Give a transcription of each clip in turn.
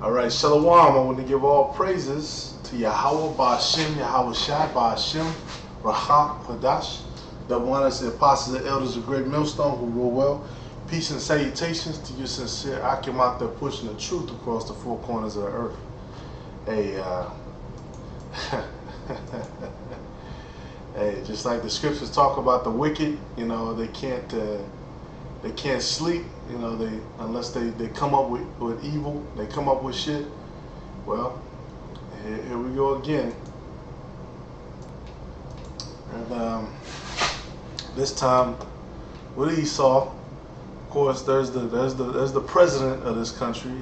Alright, Shalom. I want to give all praises to Yahweh Ba'Shem, Yahweh Shai Ba'Shem, Rahak Hadash. Double honors to the apostles and elders of Great Millstone who rule well. Peace and salutations to your sincere Akim out there pushing the truth across the four corners of the earth. Hey, just like the scriptures talk about the wicked, you know, they can't sleep, you know, unless they come up with evil, they come up with shit. Well, here we go again. And this time with Esau, of course, there's the president of this country.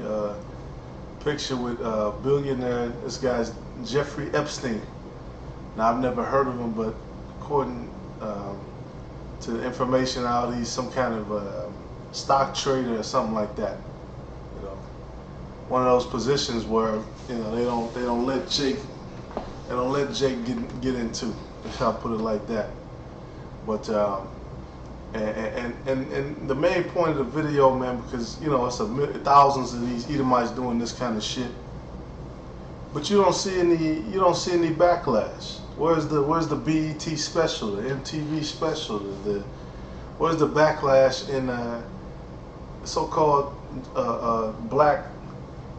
Picture with billionaire. This guy's Jeffrey Epstein. Now, I've never heard of him, but according to the information out, he's some kind of stock trader or something like that. You know, one of those positions where, you know, they don't let Jake get into. I'll put it like that. But and the main point of the video, man, because, you know, it's thousands of these Edomites doing this kind of shit, but you don't see any backlash. Where's the BET special, the MTV special, where's the backlash in so-called black,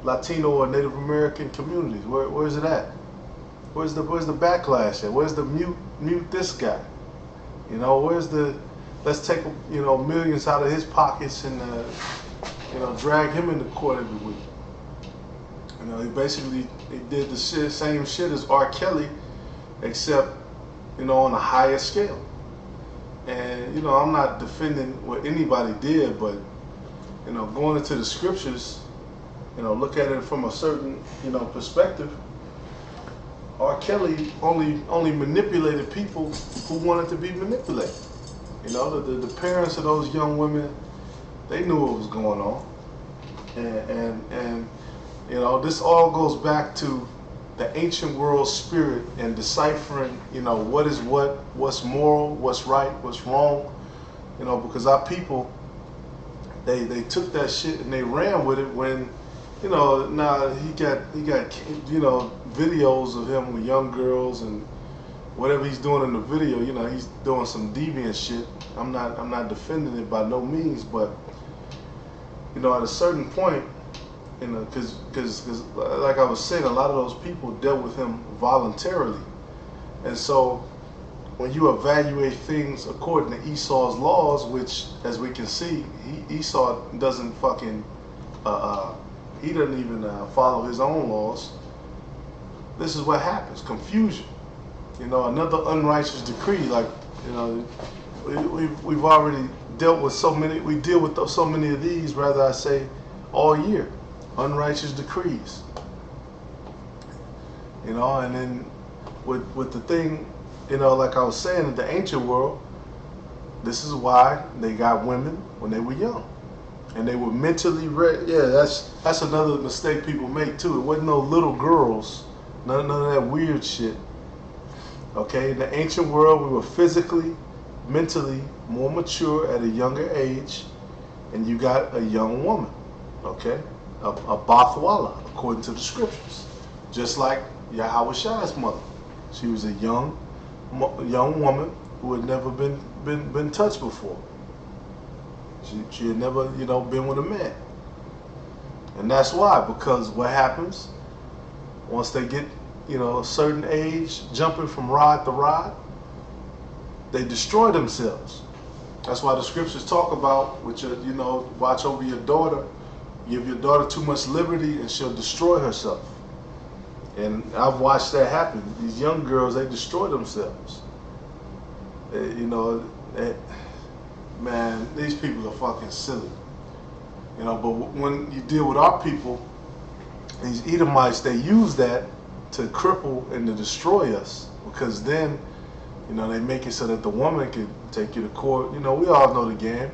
Latino, or Native American communities? Where's it at? Where's the backlash at? Where's the mute this guy? You know, where's the let's take, you know, millions out of his pockets and you know, drag him into court every week? You know, he did the same shit as R. Kelly, except, you know, on a higher scale. And, you know, I'm not defending what anybody did, but, you know, going into the scriptures, you know, look at it from a certain, you know, perspective. R. Kelly only manipulated people who wanted to be manipulated. You know, the parents of those young women, they knew what was going on. And you know, this all goes back to the ancient world spirit and deciphering, you know, what is what's moral, what's right, what's wrong. You know, because our people, they took that shit and they ran with it when, you know, now he got you know, videos of him with young girls and whatever he's doing in the video, you know, he's doing some deviant shit. I'm not defending it by no means, but, you know, at a certain point, you know, because like I was saying, a lot of those people dealt with him voluntarily. And so when you evaluate things according to Esau's laws, which, as we can see, Esau doesn't fucking, he doesn't even follow his own laws. This is what happens: confusion. You know, another unrighteous decree. Like, you know, we've already dealt with so many. We deal with so many of these, rather I say, all year. Unrighteous decrees. You know, and then with the thing, you know, like I was saying, in the ancient world, this is why they got women when they were young, and they were mentally ready. Yeah, that's another mistake people make too. It wasn't no little girls, none of that weird shit. Okay, in the ancient world, we were physically, mentally more mature at a younger age, and you got a young woman, okay, a Bathwala, according to the scriptures, just like Yahweh Shai's mother. She was a young woman who had never been touched before. She had never, you know, been with a man, and that's why. Because what happens once they get, you know, a certain age, jumping from rod to rod, they destroy themselves. That's why the scriptures talk about, which, you know, watch over your daughter. Give your daughter too much liberty and she'll destroy herself. And I've watched that happen. These young girls, they destroy themselves. You know, man, these people are fucking silly. You know, but when you deal with our people, these Edomites, they use that to cripple and to destroy us, because then, you know, they make it so that the woman can take you to court. You know, we all know the game.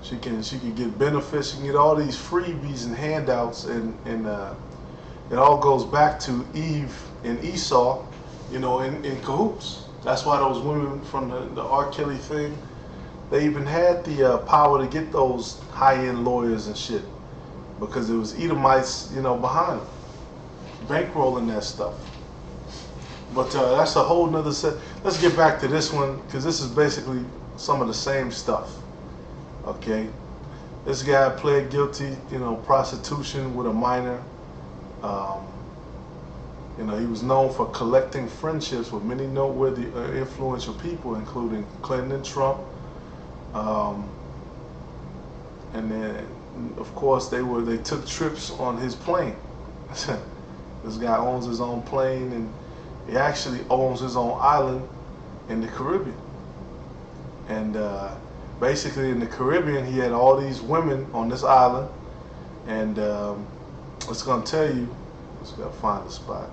She can get benefits, she can get all these freebies and handouts, and it all goes back to Eve and Esau, you know, in cahoots. That's why those women from the R. Kelly thing, they even had the power to get those high-end lawyers and shit. because it was Edomites, behind him, bankrolling that stuff. But that's a whole nother set. Let's get back to this one, because this is basically some of the same stuff. Okay, this guy pled guilty, prostitution with a minor. He was known for collecting friendships with many noteworthy, influential people, including Clinton and Trump. And then, of course, they took trips on his plane. This guy owns his own plane, and he actually owns his own island in the Caribbean. And basically, in the Caribbean, he had all these women on this island. And it's gonna tell you. Let's gotta find the spot.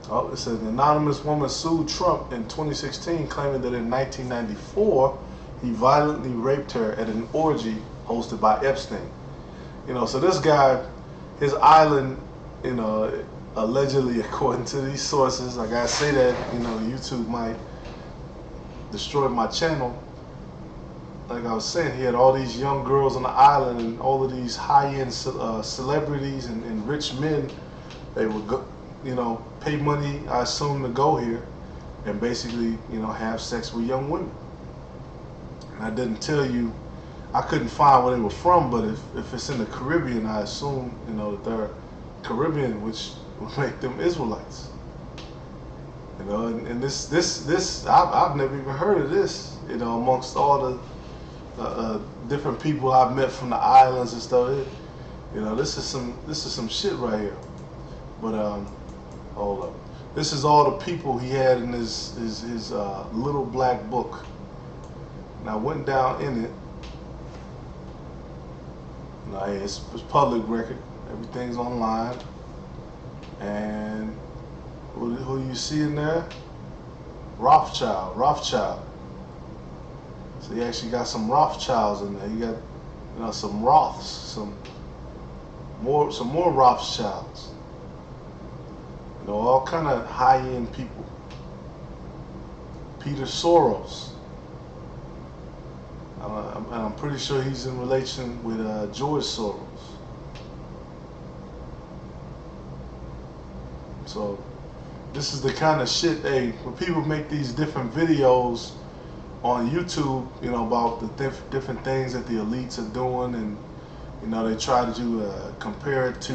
Oh, it says an anonymous woman sued Trump in 2016, claiming that in 1994 he violently raped her at an orgy hosted by Epstein. So this guy, his island, allegedly, according to these sources, I gotta say that, YouTube might destroy my channel. Like I was saying, he had all these young girls on the island, and all of these high-end celebrities and rich men. They would go, pay money, I assume, to go here and basically, have sex with young women. And I didn't tell you, I couldn't find where they were from, but if it's in the Caribbean, I assume, that they're Caribbean, which would make them Israelites. And this, I've never even heard of this, amongst all the different people I've met from the islands and stuff. This is some shit right here. But hold up. This is all the people he had in his little black book. And I went down in it. It's public record. Everything's online. And who you see in there? Rothschild. So he actually got some Rothschilds in there. He got, some Roths, some more Rothschilds. All kind of high-end people. Peter Soros. And I'm pretty sure he's in relation with George Soros. So this is the kind of shit, when people make these different videos on YouTube, about the different things that the elites are doing, and they try to compare it to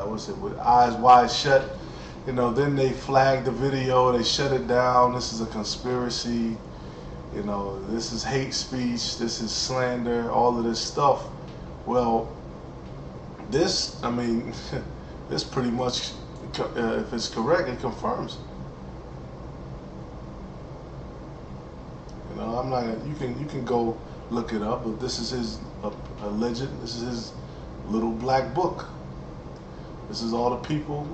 with Eyes Wide Shut. Then they flag the video, they shut it down. This is a conspiracy. This is hate speech. This is slander. All of this stuff. Well, this pretty much, if it's correct, it confirms it. I'm not. You can go look it up, but this is his alleged. This is his little black book. This is all the people,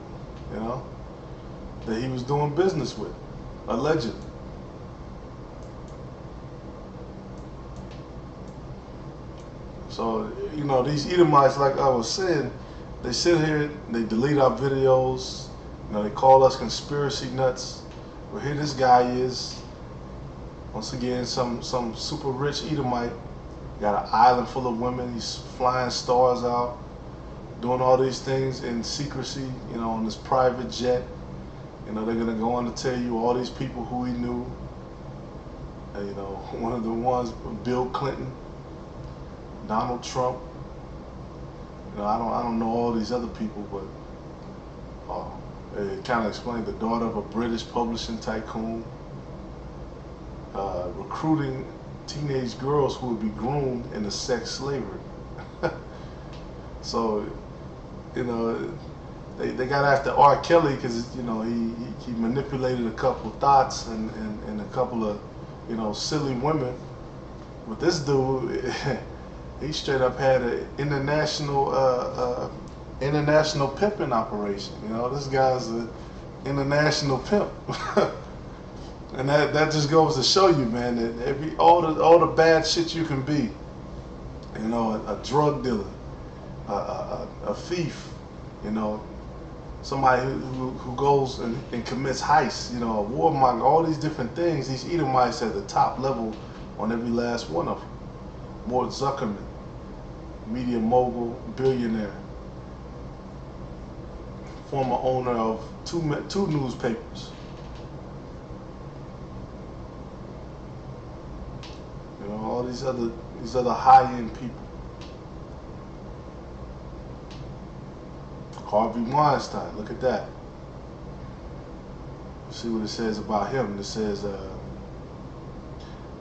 that he was doing business with, allegedly. So, these Edomites, like I was saying, they sit here, they delete our videos, they call us conspiracy nuts. Well, here this guy is, once again, some super rich Edomite, got an island full of women, he's flying stars out, doing all these things in secrecy, on this private jet. They're gonna go on to tell you all these people who he knew. One of the ones, Bill Clinton, Donald Trump. I don't know all these other people, but it kind of explained the daughter of a British publishing tycoon, recruiting teenage girls who would be groomed into sex slavery. So, they got after R. Kelly because he manipulated a couple of thoughts and a couple of silly women. But this dude, he straight up had an international pimping operation. This guy's an international pimp. And that just goes to show you, man, that all the bad shit you can be. A drug dealer, a thief, you know, somebody who goes and commits heists, you know, a warmonger, all these different things. These Edomites at the top level on every last one of them. Mort Zuckerman, media mogul, billionaire, former owner of two newspapers. You know, all these other high-end people. Harvey Weinstein, look at that. See what it says about him. It says,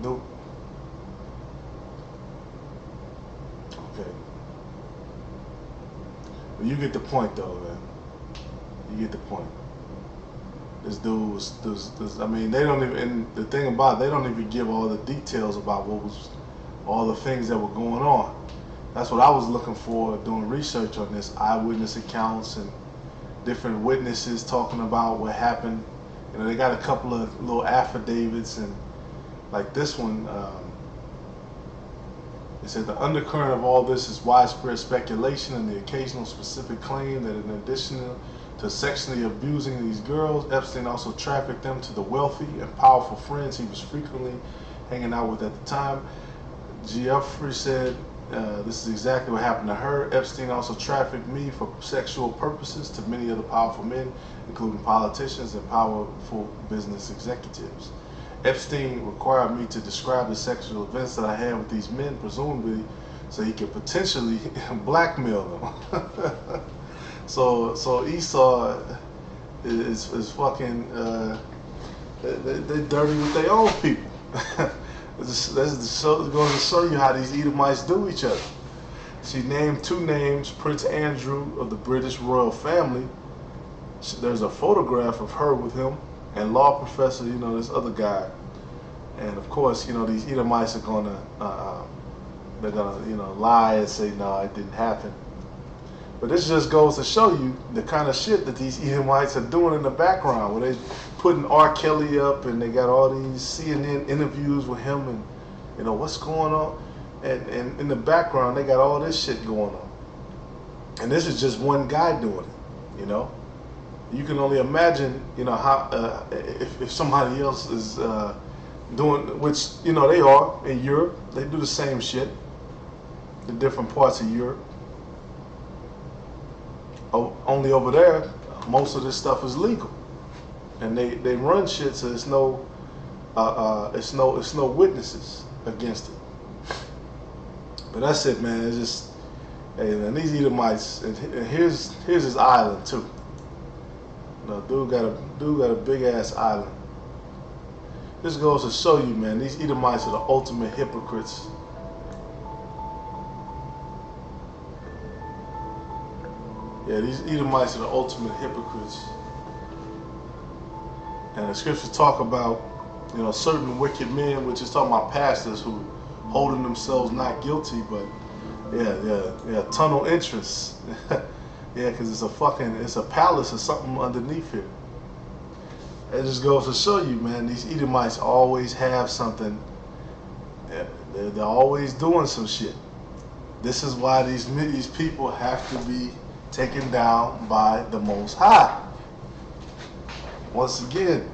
no. Okay. Well, you get the point, though, man. You get the point. This dude was I mean, they don't even, and the thing about it, they don't even give all the details about all the things that were going on. That's what I was looking for doing research on this, eyewitness accounts and different witnesses talking about what happened. You know, they got a couple of little affidavits, and like this one, it said the undercurrent of all this is widespread speculation and the occasional specific claim that in addition to sexually abusing these girls, Epstein also trafficked them to the wealthy and powerful friends he was frequently hanging out with at the time. Geoffrey said, this is exactly what happened to her. Epstein also trafficked me for sexual purposes to many other powerful men, including politicians and powerful business executives. Epstein required me to describe the sexual events that I had with these men, presumably so he could potentially blackmail them. So Esau is fucking, they're dirty with their own people. This is going to show you how these Edomites do each other. She named two names, Prince Andrew of the British royal family. There's a photograph of her with him, and law professor, you know, this other guy. And of course, you know, these Edomites are gonna, they're gonna, you know, lie and say, no, it didn't happen. But this just goes to show you the kind of shit that these Edomites are doing in the background, where they putting R. Kelly up and they got all these CNN interviews with him and, you know, what's going on. And in the background, they got all this shit going on. And this is just one guy doing it, you know. You can only imagine, you know, how if somebody else is doing, which, you know, they are in Europe. They do the same shit in different parts of Europe. Only over there, most of this stuff is legal, and they run shit so it's no witnesses against it. But that's it, man. It's just, hey man, these Edomites, and here's his island too. You know, dude got a big ass island. This goes to show you, man, these Edomites are the ultimate hypocrites. Yeah, these Edomites are the ultimate hypocrites. And the scriptures talk about, you know, certain wicked men, which is talking about pastors who holding themselves not guilty, but yeah, tunnel entrance. Yeah, because it's a palace or something underneath here. It just goes to show you, man, these Edomites always have something. They're always doing some shit. This is why these people have to be taken down by the Most High. Once again,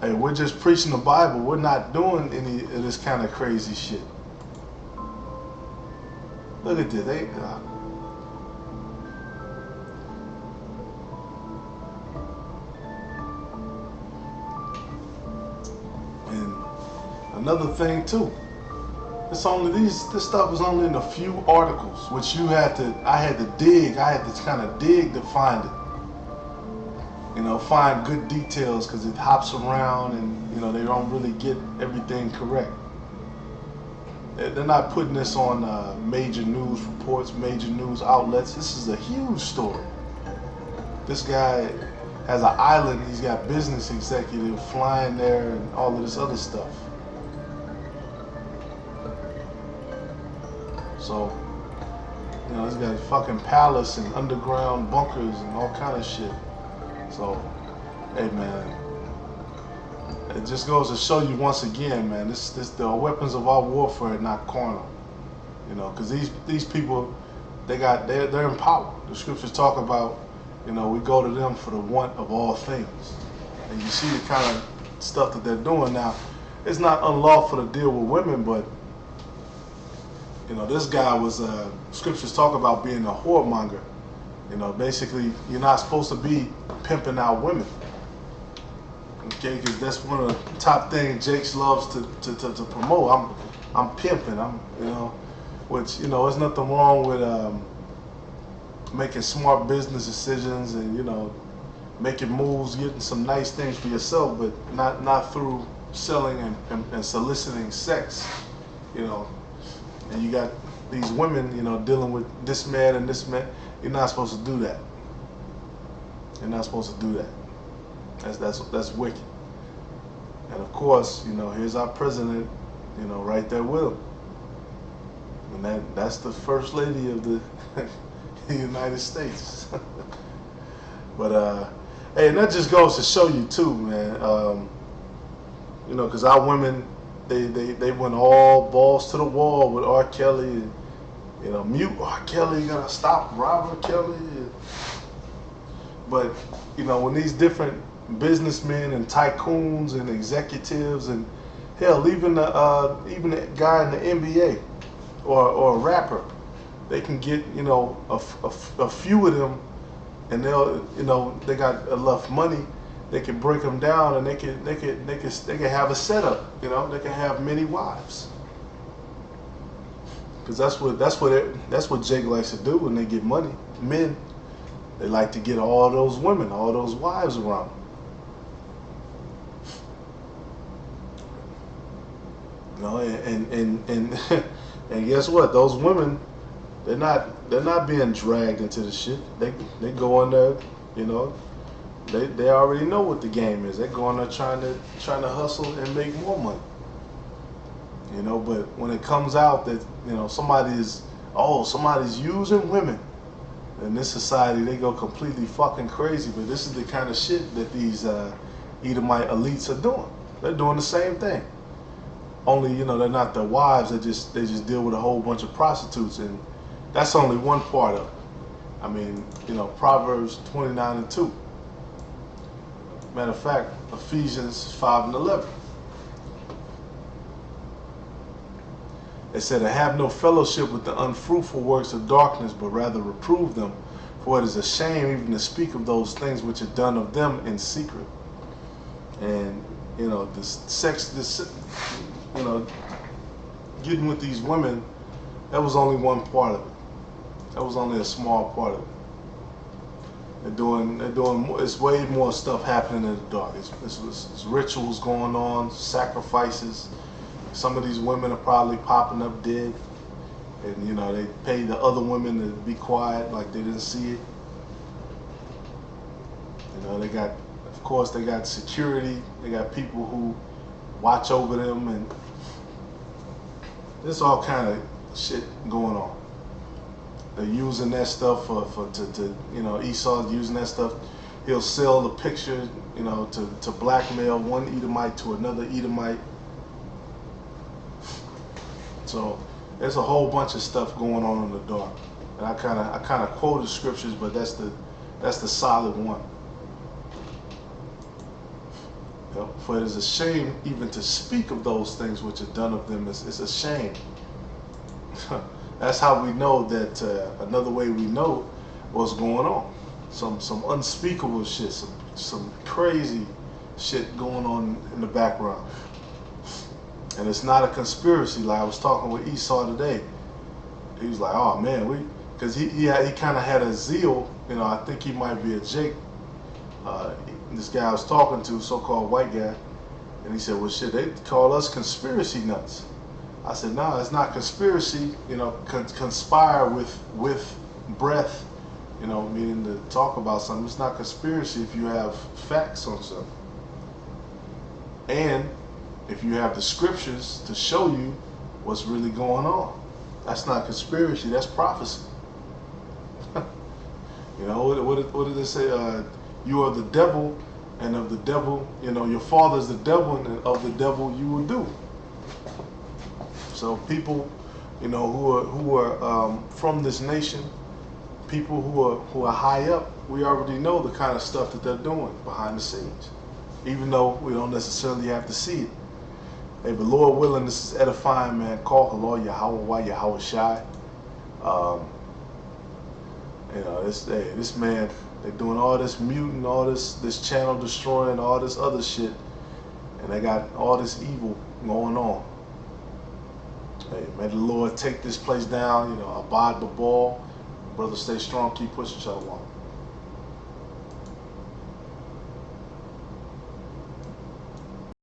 hey, we're just preaching the Bible. We're not doing any of this kind of crazy shit. Look at this. And another thing too. It's only this stuff is only in a few articles, which I had to kind of dig to find it. You know, find good details, because it hops around and, you know, they don't really get everything correct. They're not putting this on major news reports, major news outlets. This is a huge story. This guy has an island, he's got business executives flying there and all of this other stuff. So, you know, he's got a fucking palace and underground bunkers and all kind of shit. So, hey man, it just goes to show you once again, man, the weapons of our warfare are not carnal. You know, because these people, they're empowered. The scriptures talk about, we go to them for the want of all things. And you see the kind of stuff that they're doing now. It's not unlawful to deal with women, but this guy was scriptures talk about being a whoremonger. Basically you're not supposed to be pimping out women. Okay, because that's one of the top things Jakes loves to promote. I'm pimping. Which there's nothing wrong with making smart business decisions and making moves, getting some nice things for yourself, but not through selling and soliciting sex. And you got these women, dealing with this man and this man. You're not supposed to do that. You're not supposed to do that. That's wicked. And of course, here's our president, right there with him. And that's the first lady of the United States. But hey, and that just goes to show you too, man. Because our women, they went all balls to the wall with R. Kelly. And, mute R. Kelly, you gotta stop Robert Kelly. But when these different businessmen and tycoons and executives and hell, even the guy in the NBA or a rapper, they can get a few of them, and they'll they got enough money, they can break them down, and they can have a setup. They can have many wives. Because that's what Jake likes to do when they get money. Men, they like to get all those women, all those wives around. And and guess what? Those women, they're not being dragged into the shit. They go in there, they already know what the game is. They go in there trying to hustle and make more money. But when it comes out that somebody's using women in this society, they go completely fucking crazy. But this is the kind of shit that these Edomite elites are doing. They're doing the same thing. Only they're not their wives. They just deal with a whole bunch of prostitutes, and that's only one part of it. I mean, Proverbs 29:2. Matter of fact, Ephesians 5:11. It said, "I have no fellowship with the unfruitful works of darkness, but rather reprove them. For it is a shame even to speak of those things which are done of them in secret." And getting with these women, that was only one part of it. That was only a small part of it. They're doing more, it's way more stuff happening in the dark. It's rituals going on, sacrifices. Some of these women are probably popping up dead, and they pay the other women to be quiet like they didn't see it. Of course they got security. They got people who watch over them, and there's all kind of shit going on. They're using that stuff Esau's using that stuff. He'll sell the picture, to blackmail one Edomite to another Edomite. So there's a whole bunch of stuff going on in the dark. And I kind of quoted scriptures, but that's the solid one. For it is a shame even to speak of those things which are done of them. It's a shame. That's how we know that. Another way we know what's going on. Some unspeakable shit. Some crazy shit going on in the background. And it's not a conspiracy. Like I was talking with Esau today. He was like, "Oh man, because he kind of had a zeal. I think he might be a Jake. This guy I was talking to, so-called white guy, and he said, well, shit, they call us conspiracy nuts. I said, no, it's not conspiracy, conspire with breath, meaning to talk about something. It's not conspiracy if you have facts on something. And if you have the scriptures to show you what's really going on. That's not conspiracy, that's prophecy. What did they say? You are the devil, and of the devil, your father is the devil, and of the devil you will do. So people, who are from this nation, people who are high up, we already know the kind of stuff that they're doing behind the scenes, even though we don't necessarily have to see it. Hey, but Lord willing, this is edifying, man. Call Lord Yahweh, Yahweh Shai. This man, they're doing all this muting, all this channel destroying, all this other shit, and they got all this evil going on. Hey, may the Lord take this place down. Abide the ball. Brother, stay strong. Keep pushing. Shalom.